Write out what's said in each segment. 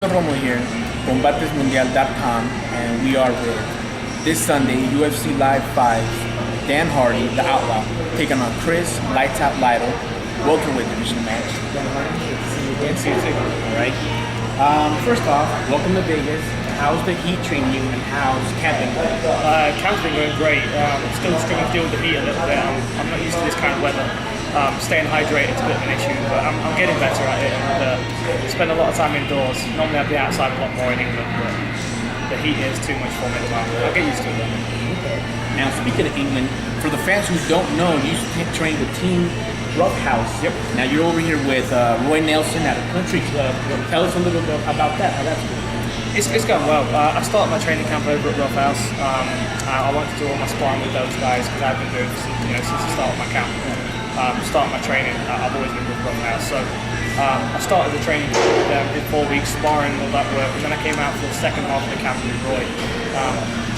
Romo here, combatesmundial.com, and we are with this Sunday UFC Live 5, Dan Hardy, the Outlaw, taking on Chris Lytle, welterweight division match. Dan Hardy, good to see you again. See you too. All right. First off, welcome to Vegas. How's the heat treating you, and how's camping going? Camp's been going great. Still struggling to deal with the heat a little bit. I'm not used to this kind of weather. Staying hydrated is a bit of an issue, but I'm getting better at it. And spend a lot of time indoors. Normally I'd be outside a lot more in England, but the heat is too much for me at the moment. I'll get used to it though. Okay. Now, speaking of England, for the fans who don't know, you used to train with Team Roughhouse. Yep. Now you're over here with Roy Nelson at a country club. Tell us a little bit about that. How that's going? It's going well. I started my training camp over at Roughhouse. I wanted to do all my sparring with those guys because I've been doing since the start of my camp. Starting my training, I've always been with Roughhouse. So I started the training with them, did 4 weeks sparring, all that work, and then I came out for the second half of the camp with Roy.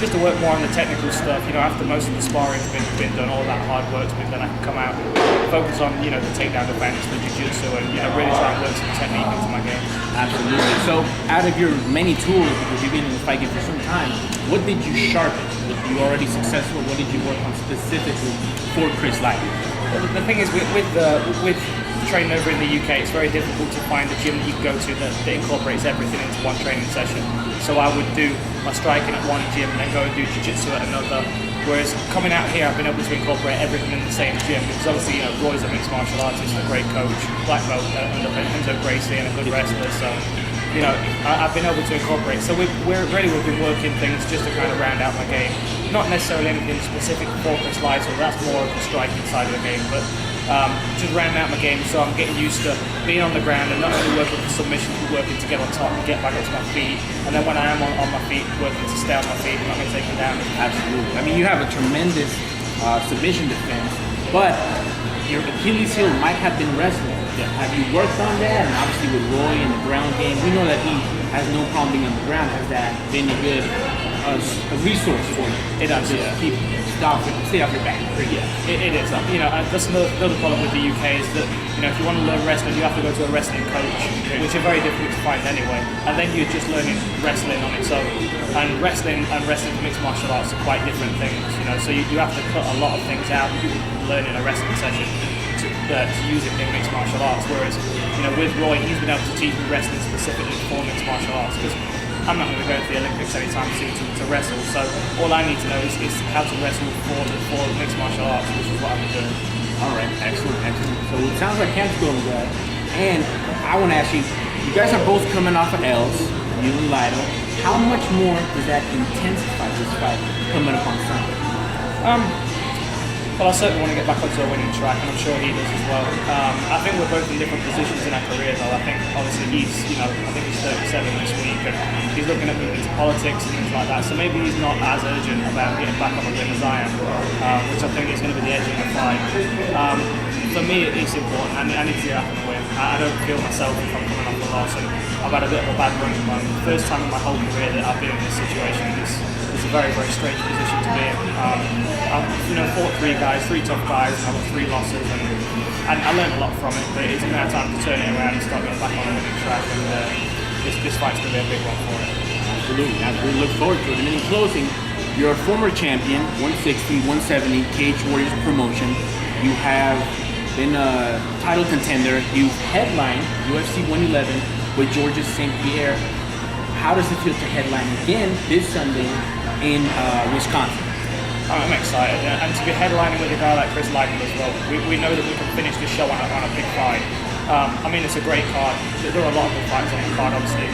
Just to work more on the technical stuff, after most of the sparring's been done, all that hard work's been done, I can come out and focus on, the takedown defense, the jiu-jitsu, and really try and work some technique into my game. Absolutely. So, out of your many tools, because you've been in the fight game for some time, what did you sharpen? Was you already successful? What did you work on specifically for Chris Lytle? Well, the thing is, with training over in the UK, it's very difficult to find a gym that you can go to that incorporates everything into one training session. So I would do my striking at one gym, then go and do jiu-jitsu at another. Whereas coming out here, I've been able to incorporate everything in the same gym because obviously, Roy's a mixed martial artist, a great coach, black belt under Enzo Gracie, and a good wrestler. So, I've been able to incorporate. So we've been working things just to kind of round out my game. Not necessarily anything specific for Chris Lytle, that's more of the striking side of the game, but just round out my game so I'm getting used to being on the ground and not only working for submissions, but working to get on top and get back onto my feet. And then when I am on my feet, working to stay on my feet and not get taken down. Absolutely. I mean, you have a tremendous submission defense, but your Achilles heel might have been wrestling. Yeah. Have you worked on that? And obviously with Roy in the ground game, we know that he has no problem being on the ground. Has that been a good a resource for you? It does, just yeah. Stay off your back. Yeah, it is. That's another problem with the UK is that if you want to learn wrestling, you have to go to a wrestling coach, which are very difficult to find anyway. And then you're just learning wrestling on its own. And wrestling for mixed martial arts are quite different things. So you have to cut a lot of things out that you would learn in a wrestling session to use it in mixed martial arts. Whereas with Roy, he's been able to teach me wrestling specifically for mixed martial arts because I'm not going to go to the Olympics anytime soon to wrestle, so all I need to know is how to wrestle for mixed martial arts, which is what I've been doing. All right, excellent. So it sounds like camp's going well, and I want to ask you, you guys are both coming off of L's, you and Lytle. How much more does that intensify this fight coming up on Sunday? Well, I certainly want to get back onto a winning track, and I'm sure he does as well. I think we're both in different positions in our career, though. I think, obviously, he's 37 this week, and he's looking at moving into politics and things like that. So maybe he's not as urgent about getting back on the ring as I am, which I think is going to be the edge of the fight. For me, it's important. I need to get up and win. I don't feel myself if I'm coming off a loss, and I've had a bit of a bad run at the moment. The first time in my whole career that I've been in this situation, it's a very, very strange position to be in. I've fought 3 tough guys, and I've got 3 losses, and I learned a lot from it, but it's now time to turn it around and start getting back on a winning track, and this fight's going to be a big one for it. Absolutely. We look forward to it. And in closing, you're a former champion, 160, 170, Cage Warriors promotion. You have been a title contender. You've headlined UFC 111 with Georges St. Pierre. How does it feel to headline again this Sunday in Wisconsin? I'm excited, and to be headlining with a guy like Chris Lytle as well. We know that we can finish the show on a big fight. It's a great card. There are a lot of good fights on the card, obviously.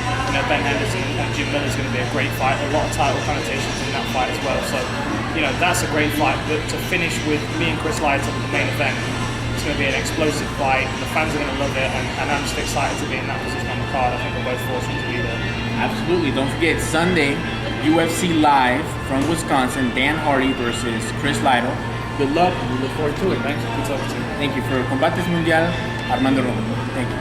Ben Henderson and Jim Miller's going to be a great fight. A lot of title connotations in that fight as well. So, that's a great fight. But to finish with me and Chris Lytle at the main event, it's going to be an explosive fight. The fans are going to love it, and I'm just excited to be in that position on the card. I think we're both fortunate to be there. Absolutely. Don't forget, Sunday, UFC Live from Wisconsin, Dan Hardy versus Chris Lytle. Good luck, and we look forward to it. Thanks. Good talking to you. Thank you. For Combates Mundial, Armando Romo. Thank you.